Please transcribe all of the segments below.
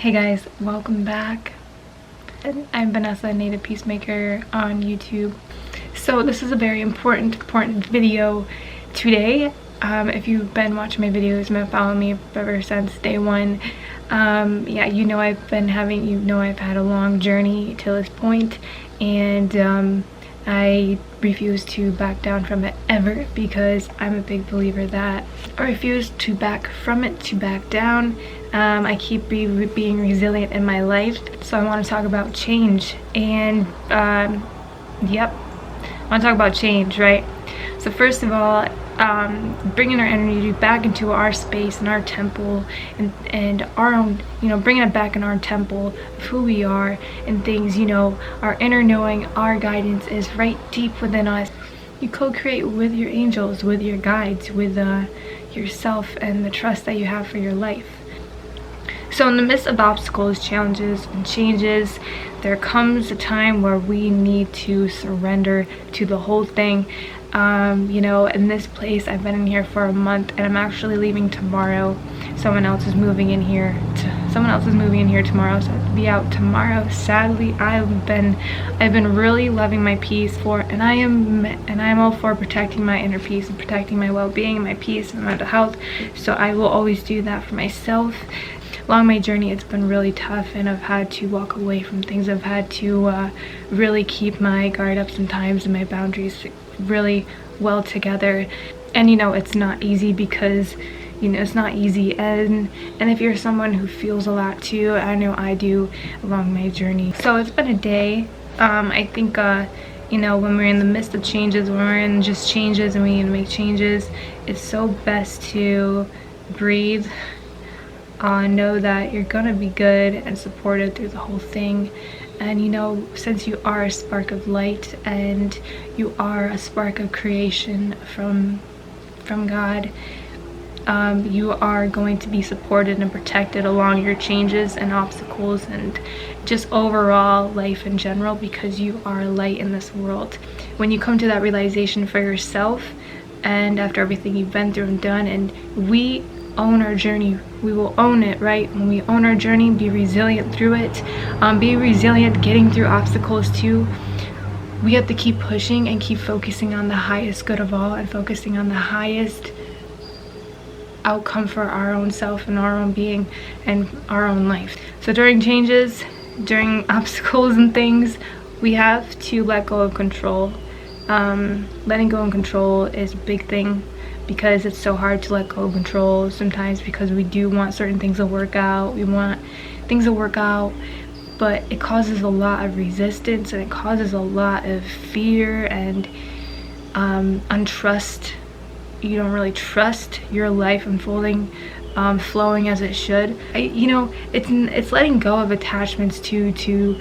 Hey guys, welcome back. I'm Vanessa, Native Peacemaker on YouTube. So this is a very important video today. If you've been watching my videos and been following me ever since day one, yeah, I've had a long journey to this point, and I refuse to back down from it ever, because I'm a big believer that I refuse to back from it to back down. I keep being resilient in my life, so I want to talk about change. And yep, I want to talk about change, right? So first of all, bringing our energy back into our space and our temple, and our own, bringing it back in our temple of who we are and things, our inner knowing, our guidance is right deep within us. You co-create with your angels, with your guides, with yourself, and the trust that you have for your life. So in the midst of obstacles, challenges, and changes, there comes a time where we need to surrender to the whole thing. In this place, I've been in here for a month, and I'm actually leaving tomorrow. Someone else is moving in here tomorrow, so I have to be out tomorrow. Sadly, I've been really loving my peace and I am all for protecting my inner peace and protecting my well-being and my peace and mental health. So I will always do that for myself. Along my journey, it's been really tough, and I've had to walk away from things. I've had to really keep my guard up sometimes and my boundaries really well together. And it's not easy, because it's not easy, and if you're someone who feels a lot too, I know I do along my journey. So it's been a day. I think when we're in the midst of changes, when we're in just changes and we need to make changes, it's so best to breathe. Know that you're gonna be good and supported through the whole thing. And since you are a spark of light and you are a spark of creation from God, you are going to be supported and protected along your changes and obstacles and just overall life in general, because you are a light in this world. When you come to that realization for yourself, and after everything you've been through and done, and we own our journey, we will own it, right? When we own our journey, be resilient through it, be resilient getting through obstacles too. We have to keep pushing and keep focusing on the highest good of all, and focusing on the highest outcome for our own self and our own being and our own life. So during changes, during obstacles and things, we have to let go of control. Letting go of control is a big thing, because it's so hard to let go of control sometimes, because we do want certain things to work out. We want things to work out, but it causes a lot of resistance, and it causes a lot of fear and untrust. You don't really trust your life unfolding, flowing as it should. It's letting go of attachments to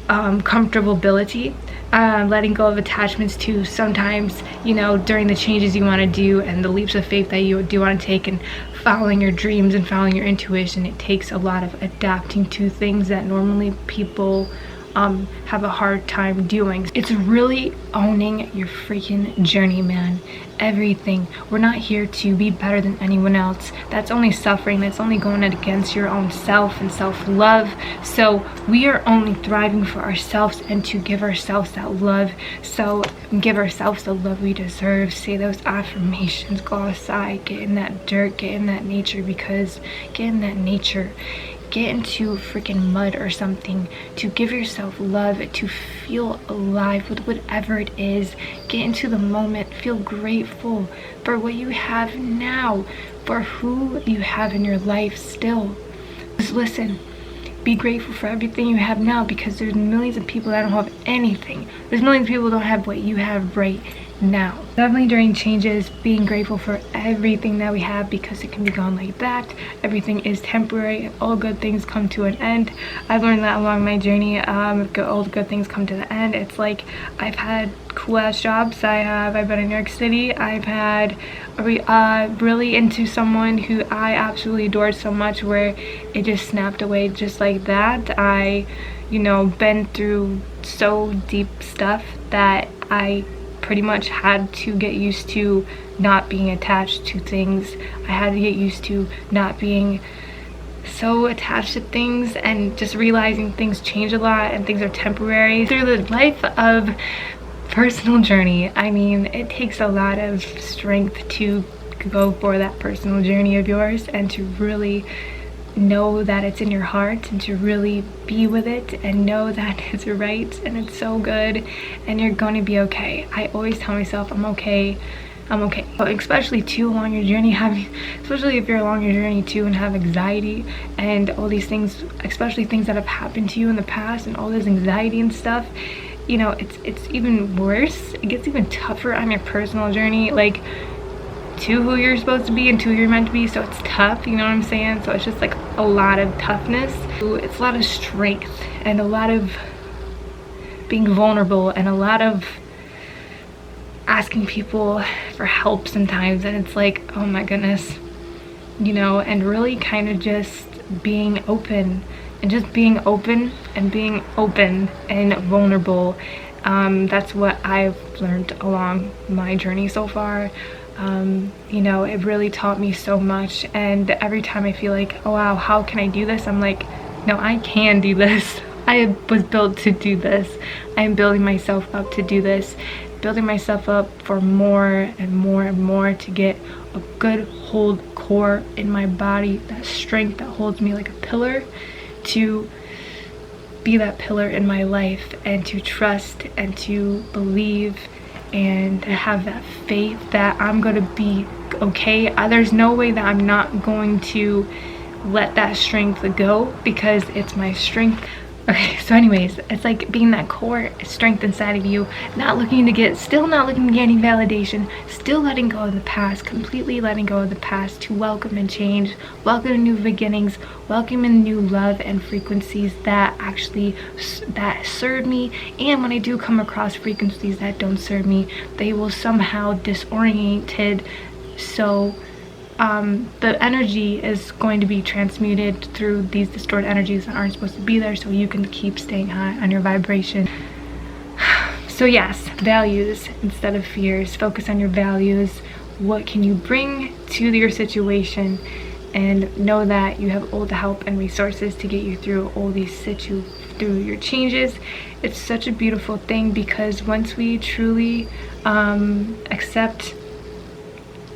comfortability. Letting go of attachments to sometimes, during the changes you want to do and the leaps of faith that you do want to take, and following your dreams and following your intuition, it takes a lot of adapting to things that normally people have a hard time doing. It's really owning your freaking journey, man. Everything. We're not here to be better than anyone else. That's only suffering. That's only going against your own self and self-love. So we are only thriving for ourselves and to give ourselves that love. So give ourselves the love we deserve. Say those affirmations. Go outside. Get in that dirt. Get in that nature. Because get in that nature. Get into freaking mud or something to give yourself love, to feel alive with whatever it is. Get into the moment. Feel grateful for what you have now, for who you have in your life still. Just listen. Be grateful for everything you have now, because there's millions of people that don't have anything. There's millions of people that don't have what you have right now. Definitely during changes, being grateful for everything that we have, because it can be gone like that. Everything is temporary. All good things come to an end. I've learned that along my journey. All good things come to the end. It's like I've had cool ass jobs. I've been in New York City. I've had really into someone who I absolutely adored so much, where it just snapped away just like that. I been through so deep stuff that I pretty much had to get used to not being attached to things. I had to get used to not being so attached to things and just realizing things change a lot and things are temporary. Through the life of personal journey, I mean, it takes a lot of strength to go for that personal journey of yours and to really know that it's in your heart and to really be with it and know that it's right and it's so good and you're going to be okay. I always tell myself I'm okay. But especially too along your journey, especially if you're along your journey too and have anxiety and all these things, especially things that have happened to you in the past and all this anxiety and stuff, you know, it's even worse. It gets even tougher on your personal journey, like to who you're supposed to be and to who you're meant to be. So it's tough, you know what I'm saying? So it's just like a lot of toughness. It's a lot of strength and a lot of being vulnerable and a lot of asking people for help sometimes, and it's like, oh my goodness, you know, and really kind of just being open and just being open and being open and vulnerable. That's what I've learned along my journey so far. You know, it really taught me so much, and every time I feel like, oh wow, how can I do this, I'm like, no, I can do this. I was built to do this. I'm building myself up to do this, building myself up for more and more and more, to get a good hold core in my body, that strength that holds me like a pillar, to be that pillar in my life and to trust and to believe and have that faith that I'm going to be okay. There's no way that I'm not going to let that strength go, because it's my strength. Okay, so anyways, it's like being that core strength inside of you, still not looking to get any validation, still letting go of the past, completely letting go of the past, to welcome and change, welcome new beginnings, welcome in new love and frequencies that serve me. And when I do come across frequencies that don't serve me, they will somehow disoriented, so the energy is going to be transmuted through these distorted energies that aren't supposed to be there, so you can keep staying high on your vibration. So yes, values instead of fears. Focus on your values. What can you bring to your situation, and know that you have all the help and resources to get you through all these through your changes. It's such a beautiful thing, because once we truly accept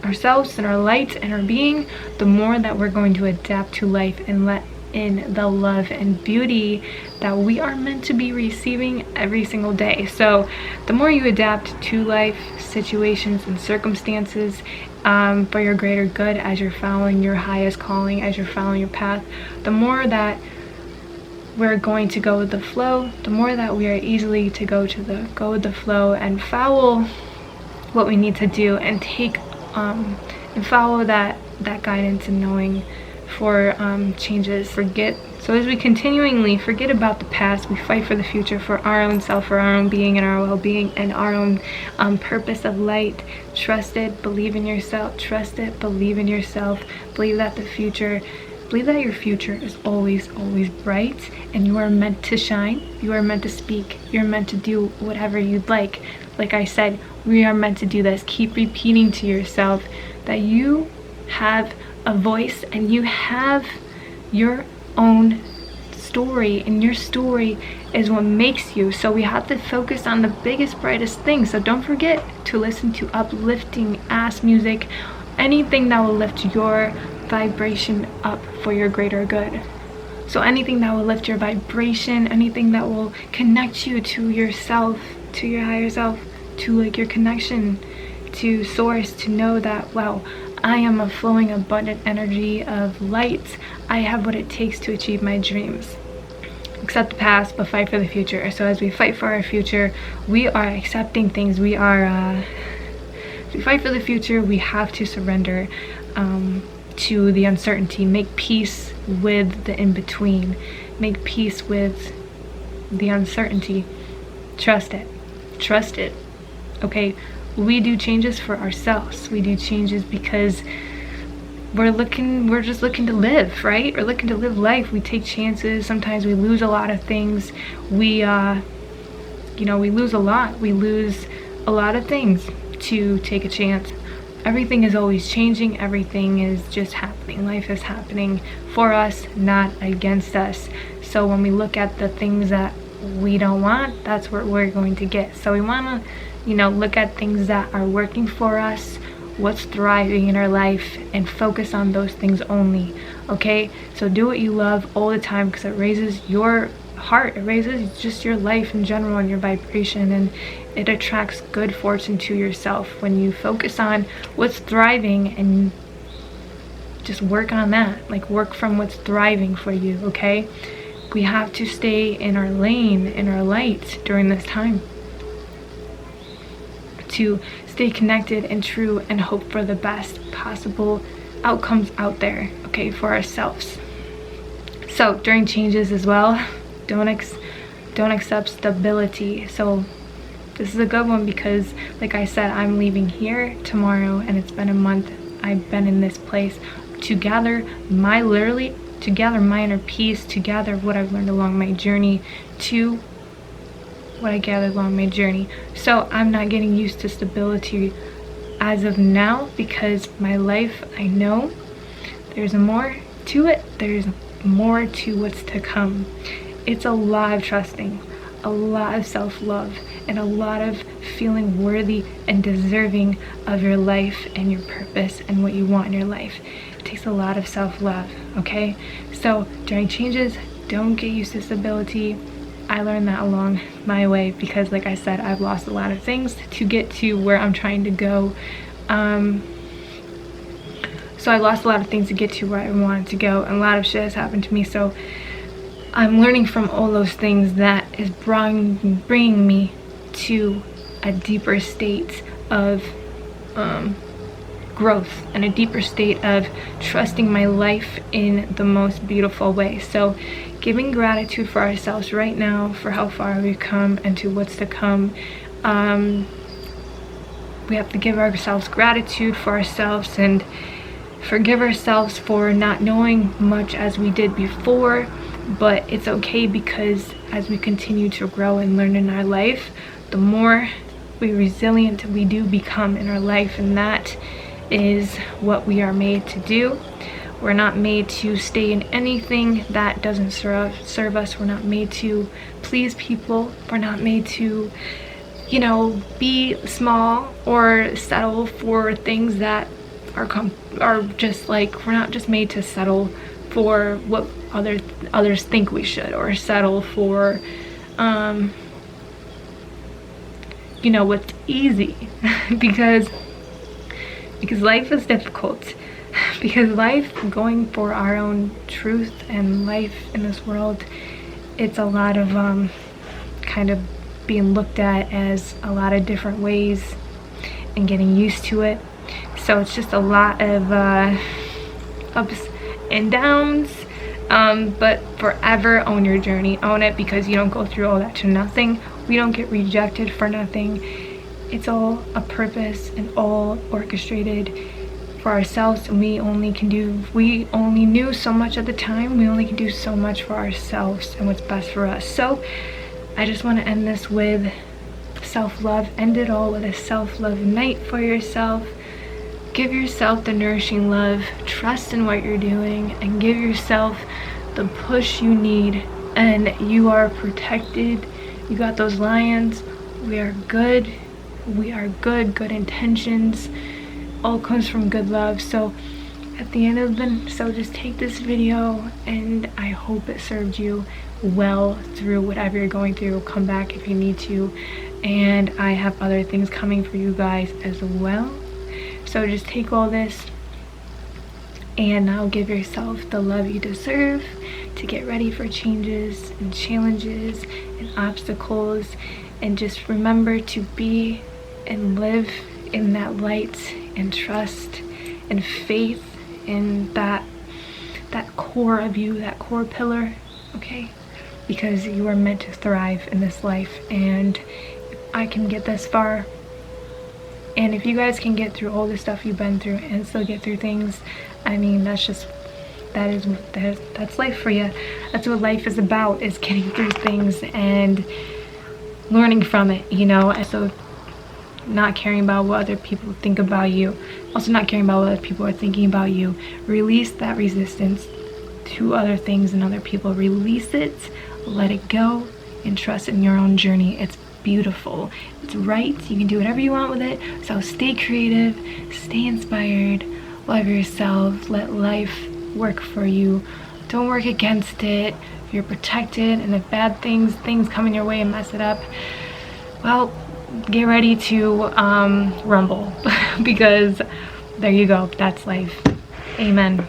ourselves and our light and our being, the more that we're going to adapt to life and let in the love and beauty that we are meant to be receiving every single day. So the more you adapt to life situations and circumstances for your greater good, as you're following your highest calling, as you're following your path, the more that we're going to go with the flow, the more that we are easily to go with the flow and follow what we need to do, and take and follow that guidance and knowing for changes. So as we continually forget about the past, we fight for the future, for our own self, for our own being and our well-being and our own purpose of light. Trust it, believe in yourself, trust it, believe in yourself, believe that your future is always bright, and you are meant to shine, you are meant to speak, you're meant to do whatever you'd like. Like I said, we are meant to do this. Keep repeating to yourself that you have a voice and you have your own story, and your story is what makes you. So we have to focus on the biggest, brightest things. So don't forget to listen to uplifting ass music, anything that will lift your vibration up for your greater good. So anything that will lift your vibration, anything that will connect you to yourself, to your higher self, to like your connection to source, to know that, wow, I am a flowing abundant energy of light. I have what it takes to achieve my dreams. Accept the past, but fight for the future. So as we fight for our future, we are accepting things. We fight for the future, we have to surrender to the uncertainty. Make peace with the in-between. Make peace with the uncertainty. Trust it. Okay, we do changes for ourselves. We do changes because we're just looking to live, right? We're looking to live life. We take chances. Sometimes we lose a lot of things. We lose a lot. We lose a lot of things to take a chance. everything is always changing. Everything is just happening. Life is happening for us, not against us. So when we look at the things that we don't want, that's what we're going to get. So we want to, you know, look at things that are working for us, what's thriving in our life, and focus on those things only. Okay, so do what you love all the time, because it raises your heart, it raises just your life in general and your vibration, and it attracts good fortune to yourself when you focus on what's thriving and just work on that. Like, work from what's thriving for you. Okay, we have to stay in our lane, in our light during this time, to stay connected and true and hope for the best possible outcomes out there, okay, for ourselves. So during changes as well, don't accept stability. So this is a good one, because like I said, I'm leaving here tomorrow, and it's been a month I've been in this place to gather my inner peace, to gather what I've learned along my journey, to what I gathered along my journey. So I'm not getting used to stability as of now, because my life, I know there's more to it. There's more to what's to come. It's a lot of trusting, a lot of self-love, and a lot of feeling worthy and deserving of your life and your purpose and what you want in your life. It takes a lot of self-love. Okay, so during changes, don't get used to stability. I learned that along my way, because like I said, I've lost a lot of things to get to where I'm trying to go. So I lost a lot of things to get to where I wanted to go, and a lot of shit has happened to me. So I'm learning from all those things that is bringing me to a deeper state of growth, and a deeper state of trusting my life in the most beautiful way. So giving gratitude for ourselves right now, for how far we've come and to what's to come. We have to give ourselves gratitude for ourselves, and forgive ourselves for not knowing much as we did before. But it's okay, because as we continue to grow and learn in our life, the more resilient we do become in our life, and that is what we are made to do. We're not made to stay in anything that doesn't serve us. We're not made to please people. We're not made to, you know, be small or settle for things that are just like, we're not just made to settle for what others think we should, or settle for you know, what's easy. because life is difficult. Because life, going for our own truth and life in this world, it's a lot of kind of being looked at as a lot of different ways and getting used to it. So it's just a lot of ups and downs, but forever own your journey. Own it, because you don't go through all that to nothing. We don't get rejected for nothing. It's all a purpose and all orchestrated for ourselves, and we only knew so much at the time. We only can do so much for ourselves and what's best for us. So I just want to end this with self-love. End it all with a self-love night for yourself. Give yourself the nourishing love, trust in what you're doing, and give yourself the push you need. And you are protected. You got those lions. We are good. We are good intentions. All comes from good love. So at the end of just take this video, and I hope it served you well through whatever you're going through. Come back if you need to, and I have other things coming for you guys as well. So just take all this, and now give yourself the love you deserve to get ready for changes and challenges and obstacles. And just remember to be and live in that light and trust and faith in that core of you, that core pillar. Okay, because you are meant to thrive in this life. And if I can get this far, and if you guys can get through all the stuff you've been through and still get through things, I mean, that's life for you. That's what life is about, is getting through things and learning from it, you know. And so not caring about what other people think about you, also not caring about what other people are thinking about you. Release that resistance to other things and other people. Release it, let it go, and trust in your own journey. It's beautiful, it's right, you can do whatever you want with it. So stay creative, stay inspired, love yourself, let life work for you. Don't work against it. You're protected, and if bad things come in your way and mess it up, well, get ready to rumble because there you go, that's life. Amen.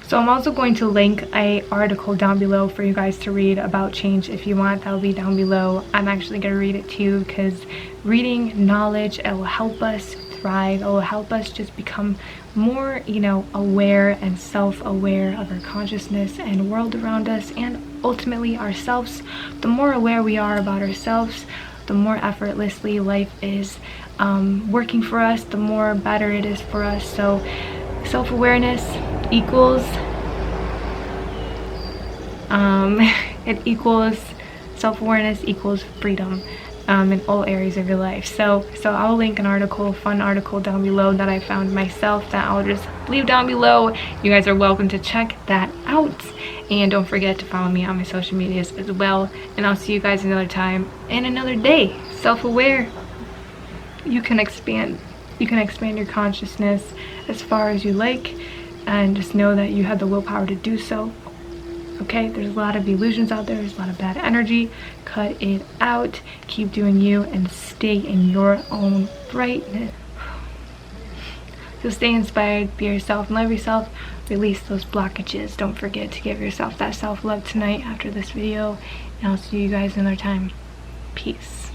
So I'm also going to link an article down below for you guys to read about change if you want. That'll be down below. I'm actually going to read it too, because reading knowledge, it will help us thrive. It will help us just become more, you know, aware and self-aware of our consciousness and world around us, and ultimately ourselves. The more aware we are about ourselves, the more effortlessly life is working for us, the more better it is for us. So self-awareness equals self-awareness equals freedom in all areas of your life. So I'll link an article, fun article down below that I found myself, that I'll just leave down below. You guys are welcome to check that out, and don't forget to follow me on my social medias as well. And I'll see you guys another time and another day. Self-aware, you can expand your consciousness as far as you like, and just know that you have the willpower to do so. Okay, there's a lot of illusions out there, there's a lot of bad energy. Cut it out, keep doing you, and stay in your own brightness. So stay inspired, be yourself, and love yourself. Release those blockages. Don't forget to give yourself that self-love tonight after this video, and I'll see you guys another time. Peace.